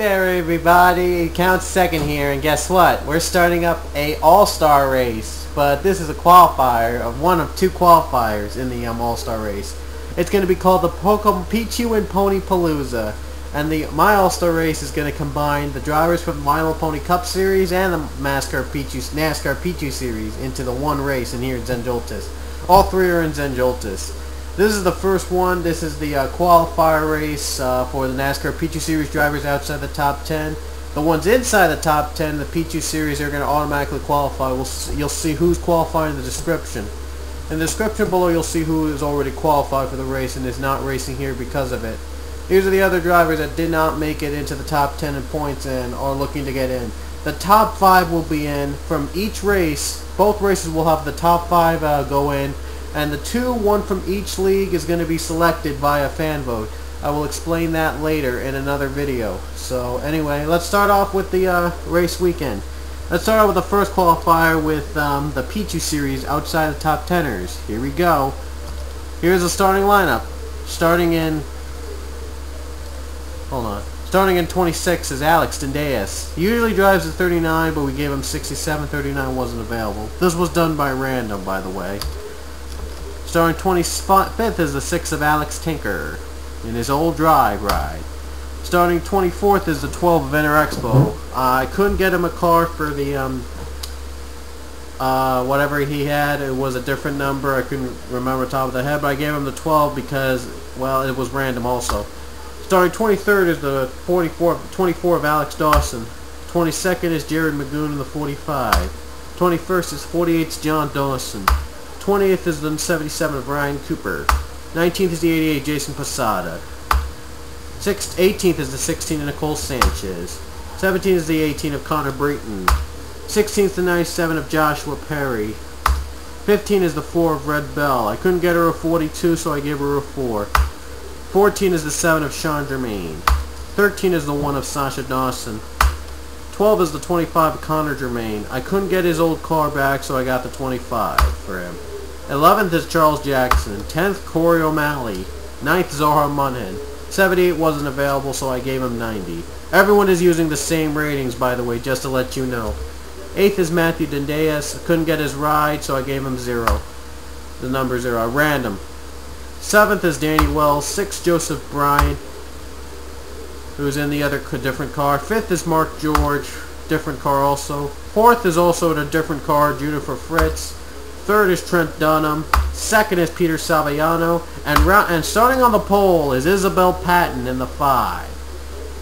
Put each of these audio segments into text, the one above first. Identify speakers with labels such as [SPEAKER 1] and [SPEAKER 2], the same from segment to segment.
[SPEAKER 1] there everybody, Count Second here, and guess what? We're starting up a all-star race, but this is a qualifier of one of two qualifiers in the all-star race. It's going to be called the Pichu and Pony Palooza, and my all-star race is going to combine the drivers from the MLP Cup Series and the NASCAR Pichu Series into the one race in here at Zen Joltis. All three are in Zen Joltis. This is the first one. This is the qualifier race for the NASCAR Pichu Series drivers outside the top 10. The ones inside the top 10, the Pichu Series, are going to automatically qualify. You'll see who's qualifying in the description. In the description below, you'll see who is already qualified for the race and is not racing here because of it. These are the other drivers that did not make it into the top 10 in points and are looking to get in. The top 5 will be in from each race. Both races will have the top 5 go in. And the one from each league is going to be selected via fan vote. I will explain that later in another video. So anyway, let's start off with the race weekend. Let's start off with the first qualifier with the Pichu Series outside the top 10ers. Here we go. Here's the starting lineup. Starting in 26 is Alex Dendeas. He usually drives at 39, but we gave him 67. 39 wasn't available. This was done by random, by the way. Starting 25th is the 6 of Alex Tinker in his old drive ride. Starting 24th is the 12 of Inter Expo. I couldn't get him a car for the whatever he had. It was a different number. I couldn't remember top of the head, but I gave him the 12 because, well, it was random also. Starting 23rd is the 24 of Alex Dawson. 22nd is Jared Magoon in the 45. 21st is 48's John Dawson. 20th is the 77 of Ryan Cooper. 19th is the 88 Jason Posada. 18th is the 16 of Nicole Sanchez. 17th is the 18 of Connor Brayton. 16th is the 97 of Joshua Perry. 15 is the 4 of Red Bell. I couldn't get her a 42, so I gave her a 4. 14 is the 7 of Sean Germain. 13 is the 1 of Sasha Dawson. 12 is the 25 of Connor Germain. I couldn't get his old car back, so I got the 25 for him. 11th is Charles Jackson. 10th, Corey O'Malley. 9th, Zohar Munhan. 78 wasn't available, so I gave him 90. Everyone is using the same ratings, by the way, just to let you know. 8th is Matthew Dendeas. I couldn't get his ride, so I gave him 0. The number 0. Random. 7th is Danny Wells. 6th, Joseph Bryan, who's in the other different car. 5th is Mark George. Different car also. 4th is also in a different car, Junifer Fritz. 3rd is Trent Dunham. 2nd is Peter Saviano. And starting on the pole is Isabel Patton in the 5.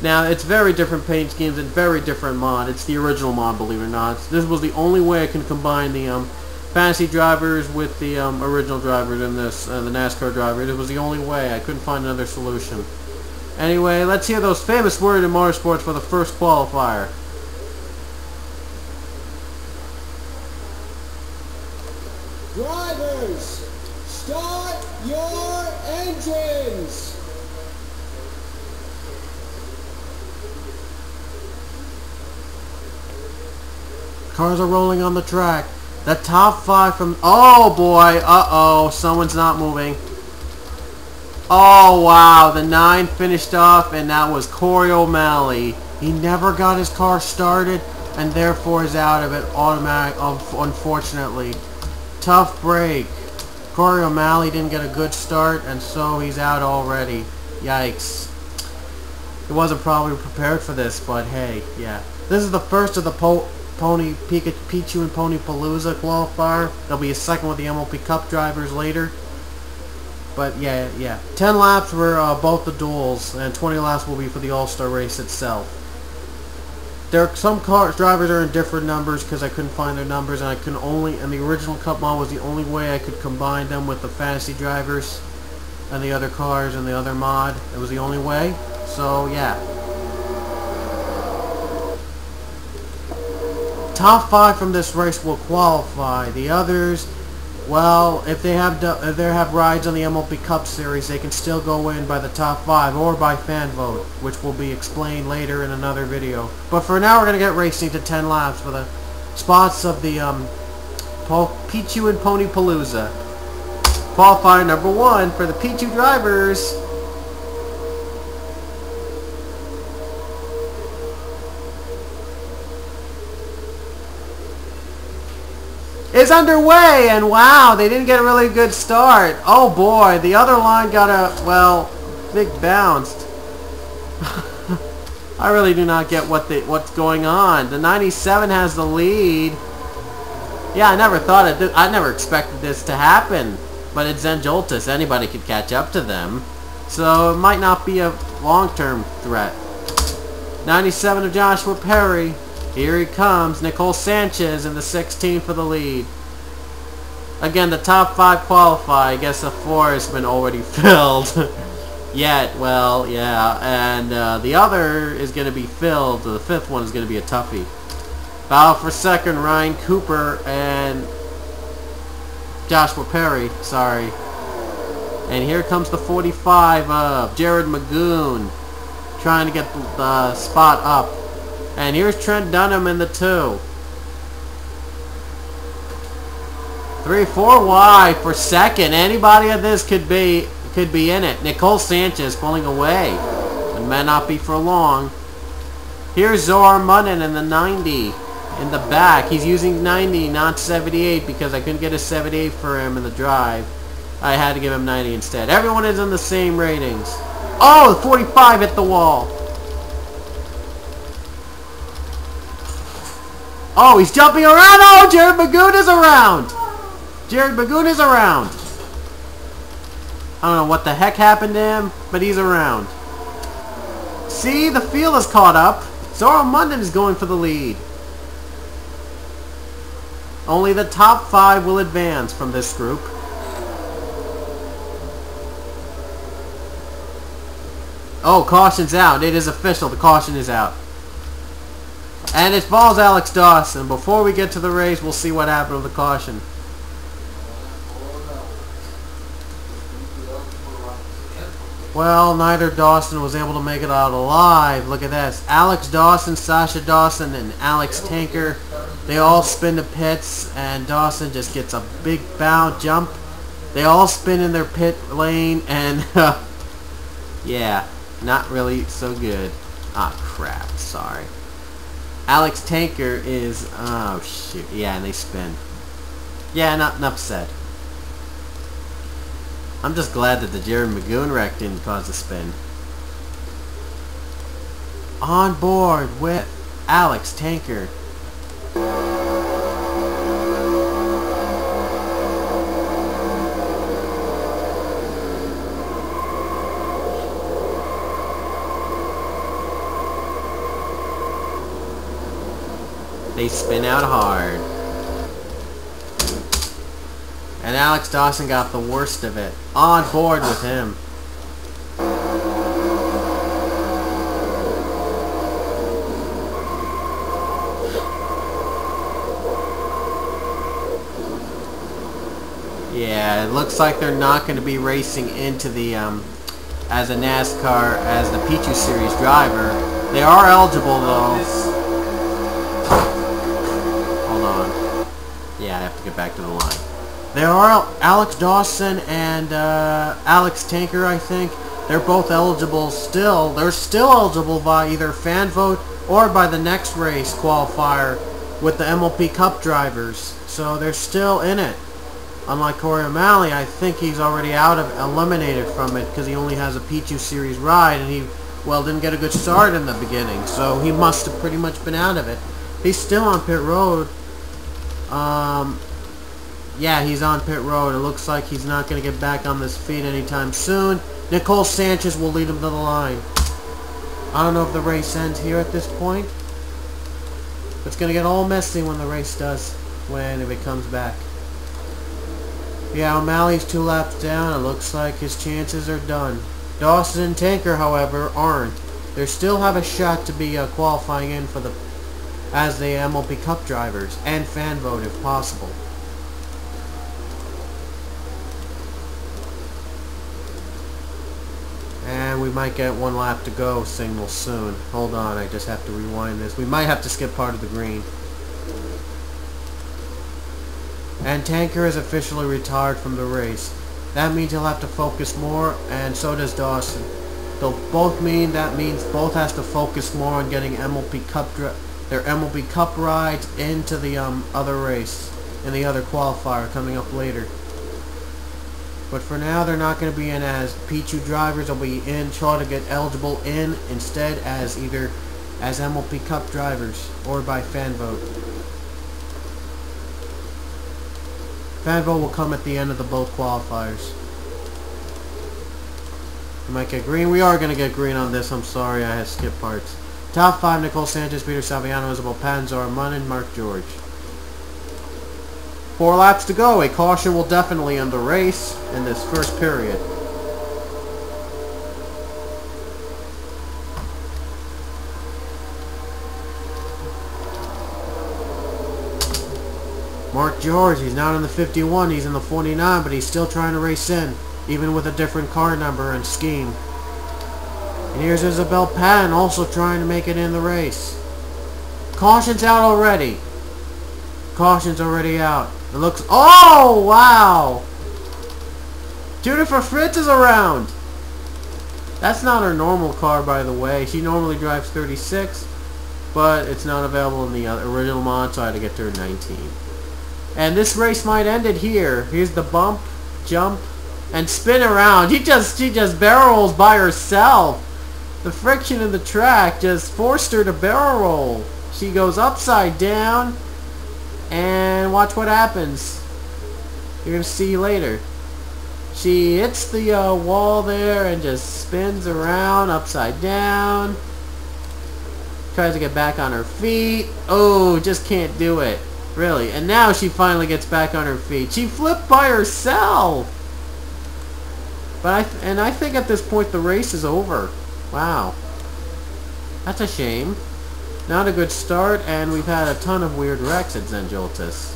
[SPEAKER 1] Now, it's very different paint schemes and very different mod. It's the original mod, believe it or not. This was the only way I can combine the fantasy drivers with the original drivers in this, the NASCAR drivers. It was the only way. I couldn't find another solution. Anyway, let's hear those famous words in motorsports for the first qualifier.
[SPEAKER 2] Drivers, start your engines!
[SPEAKER 1] Cars are rolling on the track. The top 5 from... Oh boy, uh-oh, someone's not moving. Oh wow, the 9 finished off, and that was Corey O'Malley. He never got his car started, and therefore is out of it unfortunately. Tough break. Corey O'Malley didn't get a good start, and so he's out already. Yikes. He wasn't probably prepared for this, but hey, yeah. This is the first of the Pichu and Pony Palooza qualifier. There'll be a second with the MLP Cup drivers later. But yeah. 10 laps for both the duels, and 20 laps will be for the All-Star race itself. Some drivers are in different numbers because I couldn't find their numbers, and the original Cup mod was the only way I could combine them with the fantasy drivers and the other cars and the other mod. It was the only way. So yeah. Top 5 from this race will qualify. The others, well, if they have rides on the MLP Cup Series, they can still go in by the top 5 or by fan vote, which will be explained later in another video. But for now, we're going to get racing to 10 laps for the spots of the Pichu and Pony Palooza. Qualifier number 1 for the Pichu drivers. is underway, and wow, they didn't get a really good start. Oh boy, the other line got a, well, big bounced. I really do not get what's going on. The 97 has the lead. Yeah, I never expected this to happen. But it's Zen Joltis. Anybody could catch up to them. So it might not be a long-term threat. 97 of Joshua Perry. Here he comes. Nicole Sanchez in the 16 for the lead. Again, the top 5 qualify. I guess the 4 has been already filled. Yet, well, yeah. And the other is going to be filled. The 5th one is going to be a toughie. Battle for second, Ryan Cooper and Joshua Perry. Sorry. And here comes the 45 of Jared Magoon, trying to get the spot up. And here's Trent Dunham in the 2. 3-4 wide for second. Anybody of this could be in it. Nicole Sanchez pulling away. It may not be for long. Here's Zohar Munnin in the 90 in the back. He's using 90, not 78, because I couldn't get a 78 for him in the drive. I had to give him 90 instead. Everyone is in the same ratings. Oh, 45 hit the wall. Oh, he's jumping around. Oh, Jared Magoon is around. Jared Magoon is around. I don't know what the heck happened to him, but he's around. See, the field is caught up. Zohar Munnin is going for the lead. Only the top 5 will advance from this group. Oh, caution's out. It is official. The caution is out. And it falls Alex Dawson. Before we get to the race, we'll see what happened with the caution. Well, neither Dawson was able to make it out alive. Look at this. Alex Dawson, Sasha Dawson, and Alex Tanker, they all spin the pits, and Dawson just gets a big bound jump. They all spin in their pit lane, and yeah, not really so good. Ah, crap. Sorry. Alex Tanker is, oh shoot, yeah, and they spin. Yeah, not enough said. I'm just glad that the Jared Magoon wreck didn't cause a spin. On board with Alex Tanker. They spin out hard. And Alex Dawson got the worst of it. On board with him. Yeah, it looks like they're not going to be racing into the, as a NASCAR, as the Pichu Series driver. They are eligible, though. Hold on. Yeah, I have to get back to the line. There are Alex Dawson and Alex Tanker, I think. They're both eligible still. They're still eligible by either fan vote or by the next race qualifier with the MLP Cup drivers. So they're still in it. Unlike Corey O'Malley, I think he's already eliminated from it because he only has a Pichu Series ride, and he, well, didn't get a good start in the beginning. So he must have pretty much been out of it. He's still on pit road. Yeah, he's on pit road. It looks like he's not going to get back on this feed anytime soon. Nicole Sanchez will lead him to the line. I don't know if the race ends here at this point. It's going to get all messy when the race does, if it comes back. Yeah, O'Malley's 2 laps down. It looks like his chances are done. Dawson and Tanker, however, aren't. They still have a shot to be qualifying in for as the MLP Cup drivers and fan vote if possible. And we might get 1 lap to go signal soon. Hold on, I just have to rewind this. We might have to skip part of the green. And Tanker is officially retired from the race. That means he'll have to focus more, and so does Dawson. That means both has to focus more on getting MLP Cup their MLP Cup rides into the other race. in the other qualifier coming up later. But for now, they're not going to be in as Pichu drivers. They'll be in, try to get eligible in instead as either as MLP Cup drivers or by fan vote. Fan vote will come at the end of the both qualifiers. We might get green. We are going to get green on this. I'm sorry, I had skipped parts. Top 5, Nicole Sanchez, Peter Saviano, Isabel Patton, Zora Munn, Mark George. 4 laps to go. A caution will definitely end the race in this first period. Mark George, he's not in the 51, he's in the 49, but he's still trying to race in, even with a different car number and scheme. And here's Isabel Patton also trying to make it in the race. Caution's out already. Caution's already out. It looks... Oh, wow! Jennifer Fritz is around. That's not her normal car, by the way. She normally drives 36, but it's not available in the original mod, so I had to get to her 19. And this race might end it here. Here's the bump, jump, and spin around. She just barrel rolls by herself. The friction in the track just forced her to barrel roll. She goes upside down. And watch what happens. You're going to see later. She hits the wall there and just spins around upside down. Tries to get back on her feet. Oh, just can't do it. Really. And now she finally gets back on her feet. She flipped by herself. But I think at this point the race is over. Wow. That's a shame. Not a good start, and we've had a ton of weird wrecks at Zen Joltis.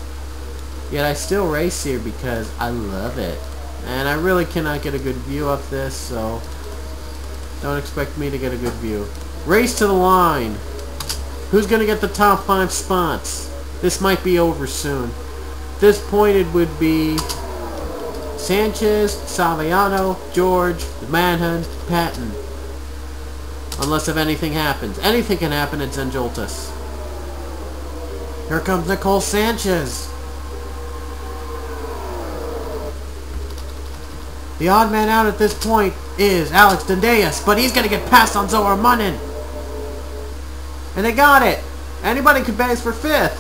[SPEAKER 1] Yet I still race here because I love it. And I really cannot get a good view of this, so don't expect me to get a good view. Race to the line. Who's going to get the top 5 spots? This might be over soon. At this point it would be Sanchez, Saviano, George, Manhunt, Patton. Unless if anything happens. Anything can happen at Zen Joltis. Here comes Nicole Sanchez. The odd man out at this point is Alex Dendeas, but he's going to get passed on Zora Munn. And they got it. Anybody could base for 5th.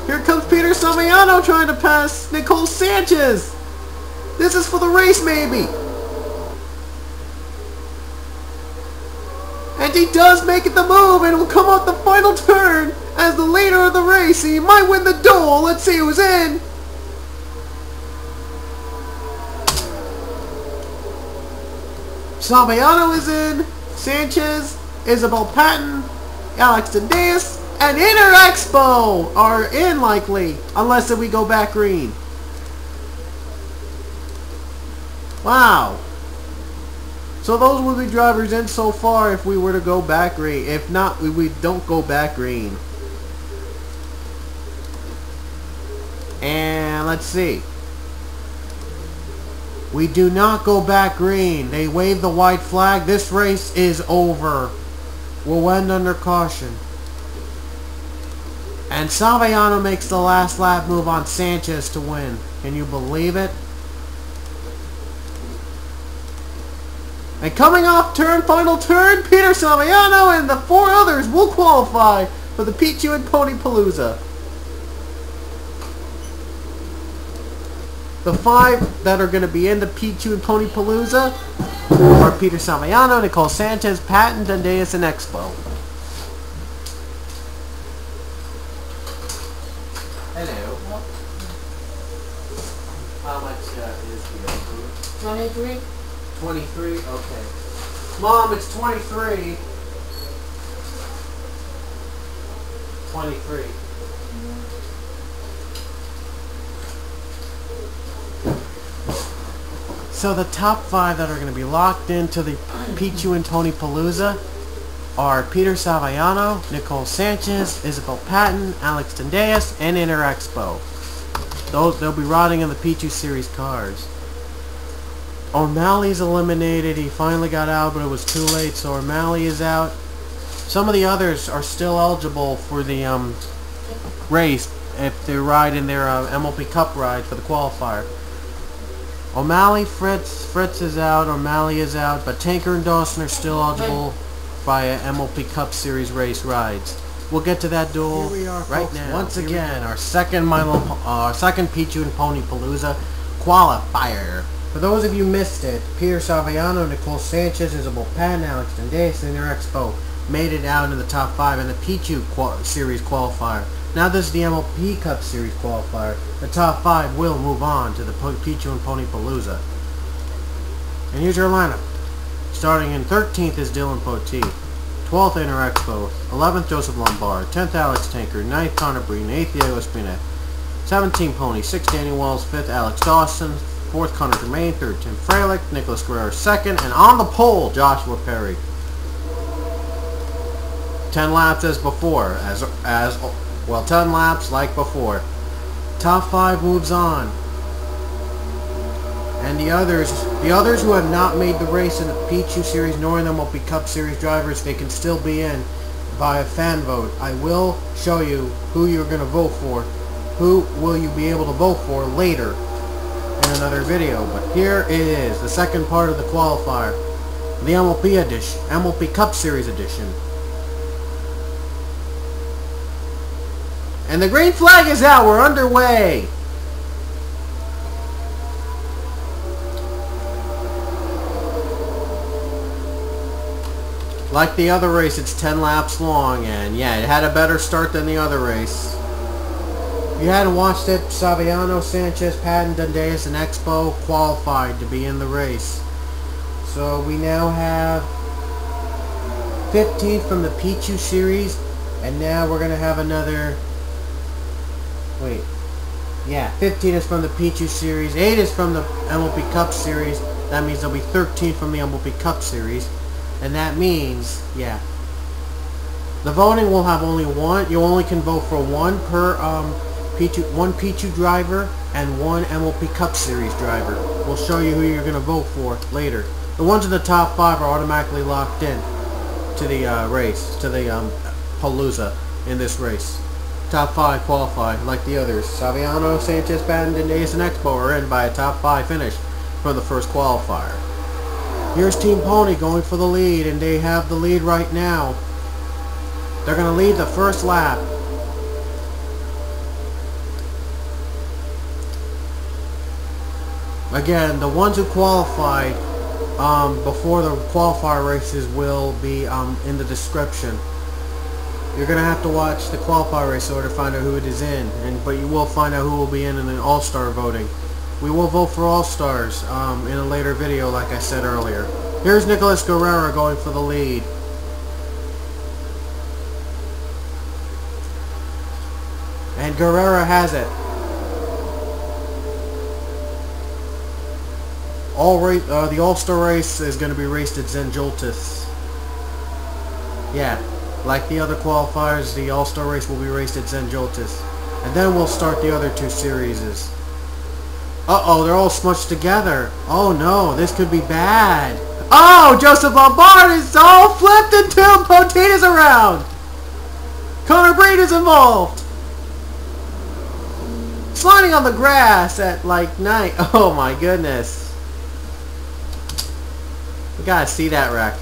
[SPEAKER 1] Here comes Peter Saviano trying to pass Nicole Sanchez. This is for the race, maybe. And he does make it the move, and will come out the final turn as the leader of the race. He might win the duel. Let's see who's in. Saviano is in. Sanchez, Isabel Patton, Alex Dendeas, and Inter Expo are in likely, unless if we go back green. Wow. So those will be drivers in so far if we were to go back green. If not, we don't go back green. And let's see. We do not go back green. They wave the white flag. This race is over. We'll end under caution. And Saviano makes the last lap move on Sanchez to win. Can you believe it? And coming off final turn, Peter Saviano and the 4 others will qualify for the Pichu and Pony Palooza. The 5 that are going to be in the Pichu and Pony Palooza are Peter Saviano, Nicole Sanchez, Patton, Dendeas, and Expo. Hello. How much is the 23? 23? Okay. Mom, it's 23. 23. So the top 5 that are going to be locked into the Pichu and Pony Palooza are Peter Saviano, Nicole Sanchez, Isabel Patton, Alex Dendeas, and Inter Expo. They'll be riding in the Pichu Series cars. O'Malley's eliminated. He finally got out, but it was too late, so O'Malley is out. Some of the others are still eligible for the race, if they ride in their MLP Cup ride for the qualifier. O'Malley, Fritz is out, O'Malley is out, but Tanker and Dawson are still eligible via MLP Cup Series race rides. We'll get to that duel right now. Once again, our second Pichu and Pony Palooza qualifier. For those of you missed it, Peter Saviano, Nicole Sanchez, Isabel Patton, Alex Dendeas, and their Expo made it out in the top 5 in the Pichu Series qualifier. Now this is the MLP Cup Series qualifier. The top 5 will move on to the Pichu and Pony Palooza. And here's your lineup. Starting in 13th is Dylan Poteet. 12th Inter Expo. 11th Joseph Lombard. 10th Alex Tanker. 9th Connor Breen. 8th Diego Espina. 17th Pony. 6th Danny Wells. 5th Alex Dawson. 4th Connor Germain. 3rd Tim Freilich. Nicholas Guerrero 2nd. And on the pole, Joshua Perry. 10 laps as before. Well, 10 laps like before. Top 5 moves on. And the others who have not made the race in the Pichu Series nor in the MLP Cup Series drivers, they can still be in via fan vote. I will show you who you're going to vote for. Who will you be able to vote for later in another video. But here it is, the second part of the qualifier. The MLP edition, MLP Cup Series edition. And the green flag is out. We're underway. Like the other race, it's 10 laps long, and yeah, it had a better start than the other race. If you hadn't watched it, Saviano, Sanchez, Patton, Dendeas, and Expo qualified to be in the race. So we now have 15th from the Pichu Series, and now we're going to have another... Wait. Yeah, 15 is from the Pichu Series. 8 is from the MLP Cup Series. That means there'll be 13 from the MLP Cup Series. And that means, yeah. The voting will have only one. You only can vote for one per one Pichu driver and one MLP Cup Series driver. We'll show you who you're going to vote for later. The ones in the top 5 are automatically locked in to the race, to the Palooza in this race. Top 5 qualify like the others. Saviano, Sanchez, Patton, Dendeas, and Expo are in by a top 5 finish for the first qualifier. Here's Team Pony going for the lead, and they have the lead right now. They're going to lead the first lap. Again, the ones who qualified before the qualifier races will be in the description. You're going to have to watch the qualifier race in order to find out who it is in, but you will find out who will be in the All-Star voting. We will vote for All-Stars in a later video, like I said earlier. Here's Nicholas Guerrero going for the lead. And Guerrero has it. The All-Star race is going to be raced at Zen Joltis. Yeah, like the other qualifiers, the All-Star race will be raced at Zen Joltis. And then we'll start the other 2 series. Uh-oh, they're all smushed together. Oh no, this could be bad. Oh, Joseph Lombard is all flipped until Poteet is around. Connor Breen is involved. Sliding on the grass at like night. Oh my goodness. We gotta see that wreck.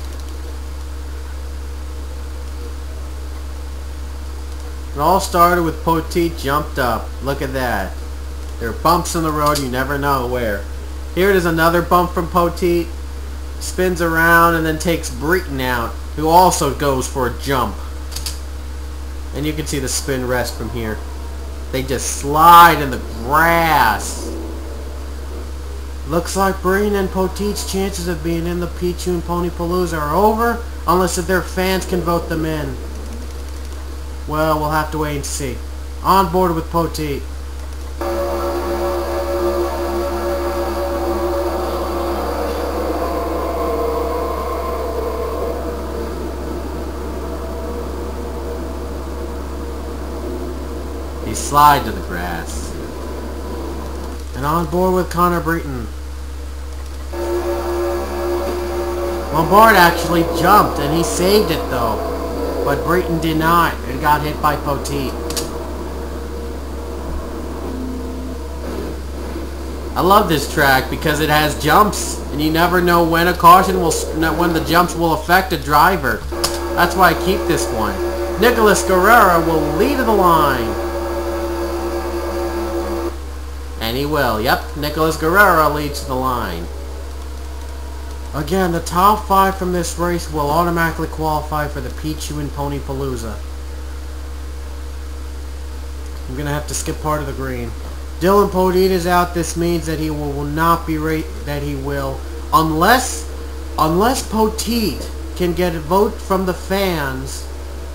[SPEAKER 1] It all started with Poteet jumped up. Look at that. There are bumps in the road, you never know where. Here it is, another bump from Poteet. Spins around and then takes Breton out, who also goes for a jump. And you can see the spin rest from here. They just slide in the grass. Looks like Breton and Poteet's chances of being in the Pichu and Pony Palooza are over, unless if their fans can vote them in. Well, we'll have to wait and see. On board with Poteet. He slide to the grass. And on board with Connor Breton. Lombard actually jumped and he saved it though. But Breton did not and got hit by Poteet. I love this track because it has jumps, and you never know when a caution will, when the jumps will affect a driver. That's why I keep this one. Nicholas Guerrera will lead to the line. And he will. Yep, Nicholas Guerrera leads to the line. Again, the top 5 from this race will automatically qualify for the Pichu and Pony Palooza. I'm going to have to skip part of the green. Dylan Poteet is out. This means that he will not be unless Poteet can get a vote from the fans.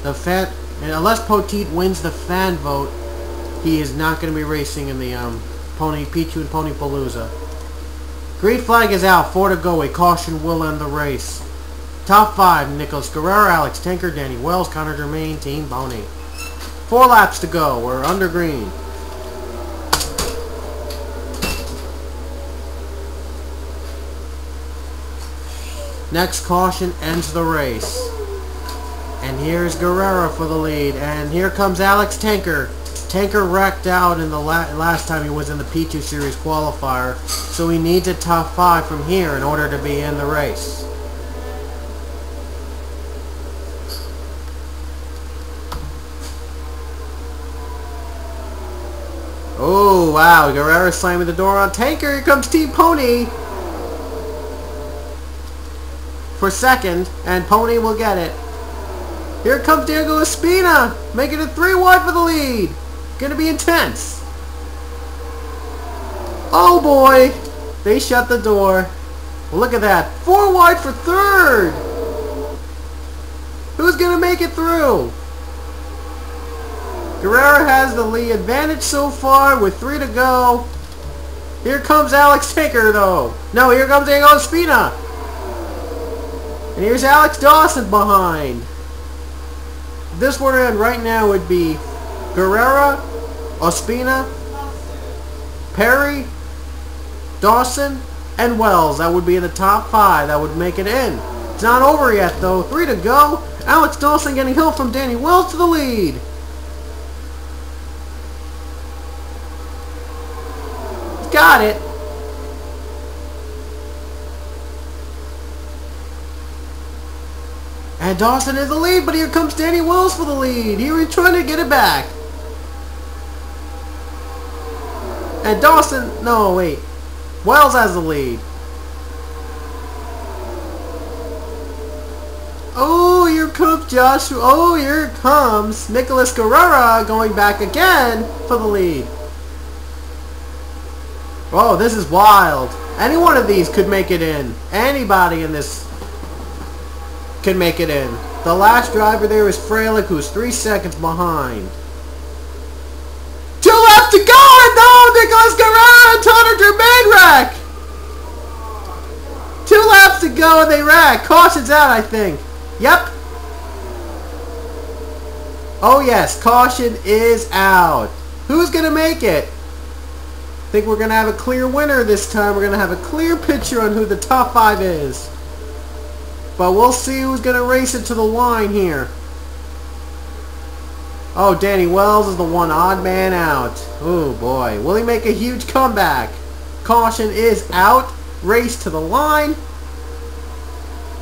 [SPEAKER 1] Unless Poteet wins the fan vote, he is not going to be racing in the Pichu and Pony Palooza. Green flag is out. 4 to go. A caution will end the race. Top 5: Nicholas Guerrera, Alex Tinker, Danny Wells, Connor Germain, Team Pony. 4 laps to go. We're under green. Next caution ends the race. And here's Guerrera for the lead. And here comes Alex Tinker. Tinker wrecked out in the last time he was in the Pichu Series qualifier. So he needs a top 5 from here in order to be in the race. Oh, wow. Guerrera slamming the door on Tinker. Here comes Team Pony for second, and Pony will get it. Here comes Diego Espina, making it 3 wide for the lead. Gonna be intense. Oh boy, they shut the door. Look at that, 4 wide for third. Who's gonna make it through? Guerrera has the lead advantage so far with 3 to go. Here comes Alex Tinker though. No, here comes Diego Espina. And here's Alex Dawson behind. This order end right now would be Guerrera, Ospina, Perry, Dawson, and Wells. That would be in the top 5. That would make it in. It's not over yet though. 3 to go. Alex Dawson getting help from Danny Wells to the lead. Got it. And Dawson is the lead, but here comes Danny Wells for the lead. Here he's trying to get it back. And Dawson, no wait, Wells has the lead. Oh, here comes Joshua. Oh, here comes Nicholas Guerrera going back again for the lead. Oh, this is wild. Any one of these could make it in. Anybody in this could make it in. The last driver there is Freilich, who's 3 seconds behind. 2 left to go, and no, Nicholas Guerrera and Connor Germain wreck. 2 laps to go, and they wreck. Caution's out, I think. Yep. Oh yes, caution is out. Who's gonna make it? I think we're gonna have a clear winner this time. We're gonna have a clear picture on who the top 5 is. But we'll see who's going to race it to the line here. Oh, Danny Wells is the one odd man out. Oh, boy. Will he make a huge comeback? Caution is out. Race to the line.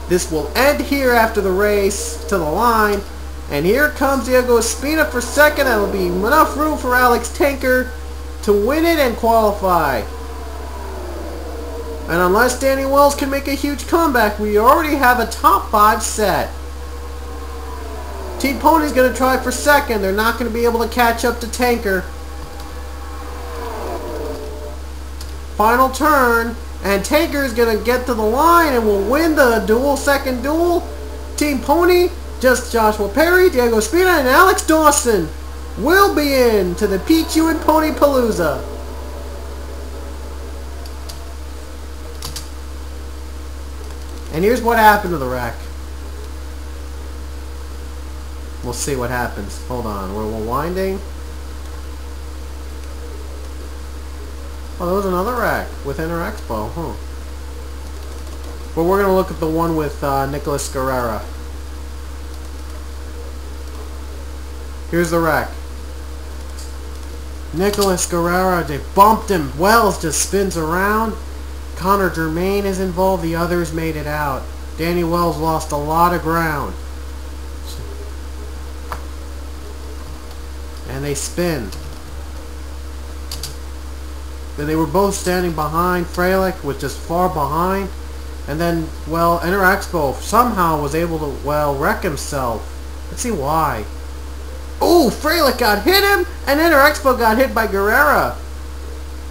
[SPEAKER 1] This will end here after the race to the line. And here comes Diego Espina for second. That'll be enough room for Alex Tinker to win it and qualify. And unless Danny Wells can make a huge comeback, we already have a top 5 set. Team Pony's going to try for second. They're not going to be able to catch up to Tinker. Final turn. And Tinker is going to get to the line and will win the second duel. Team Pony, just Joshua Perry, Diego Espina, and Alex Dawson will be in to the Pichu and Pony Palooza. And here's what happened to the wreck. We'll see what happens. Hold on. We're winding. Oh, there was another wreck with Inter Expo. Huh. But we're going to look at the one with Nicholas Guerrera. Here's the wreck. Nicholas Guerrero, they bumped him. Wells just spins around. Connor Germain is involved. The others made it out. Danny Wells lost a lot of ground. And they spin. But they were both standing behind. Freilich was just far behind. And then, well, Interexpo somehow was able to, well, wreck himself. Let's see why. Oh, Freilich got hit him, and Interexpo got hit by Guerrero.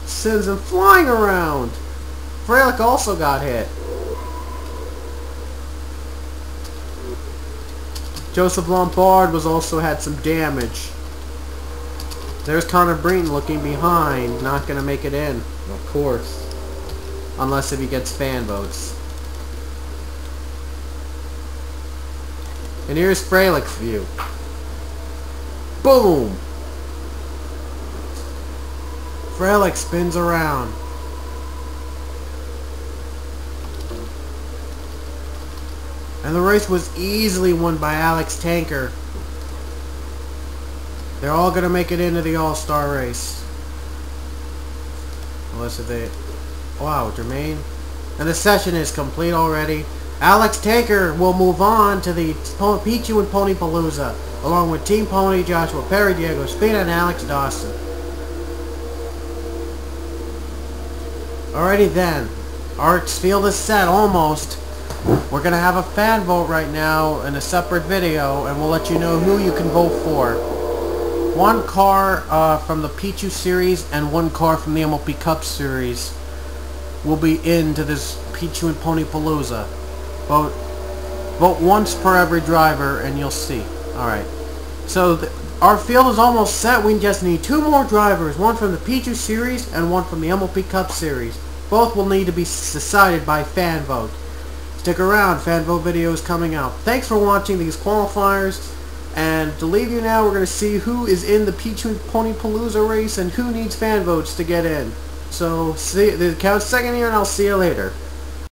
[SPEAKER 1] Sends him flying around. Freilich also got hit. Joseph Lombard was also had some damage. There's Connor Breton looking behind, not going to make it in, of course. Unless if he gets fan votes. And here's Freilich's view. Boom! Freilich spins around. And the race was easily won by Alex Tanker. They're all going to make it into the All-Star race. Unless if they... Wow, Jermaine. And the session is complete already. Alex Tanker will move on to the Pichu and Pony Palooza, along with Team Pony, Joshua Perry, Diego Spina, and Alex Dawson. Alrighty then. Our field is set, almost. We're going to have a fan vote right now in a separate video, and we'll let you know who you can vote for. One car from the Pichu series and one car from the MLP Cup Series will be into this Pichu and Pony Palooza. Vote once per every driver and you'll see. Alright. So our field is almost set. We just need two more drivers. One from the Pichu series and one from the MLP Cup Series. Both will need to be decided by fan vote. Stick around. Fan vote video is coming out. Thanks for watching these qualifiers. And to leave you now, we're going to see who is in the Pichu and Pony Palooza race and who needs fan votes to get in. So, the count's second here, and I'll see you later.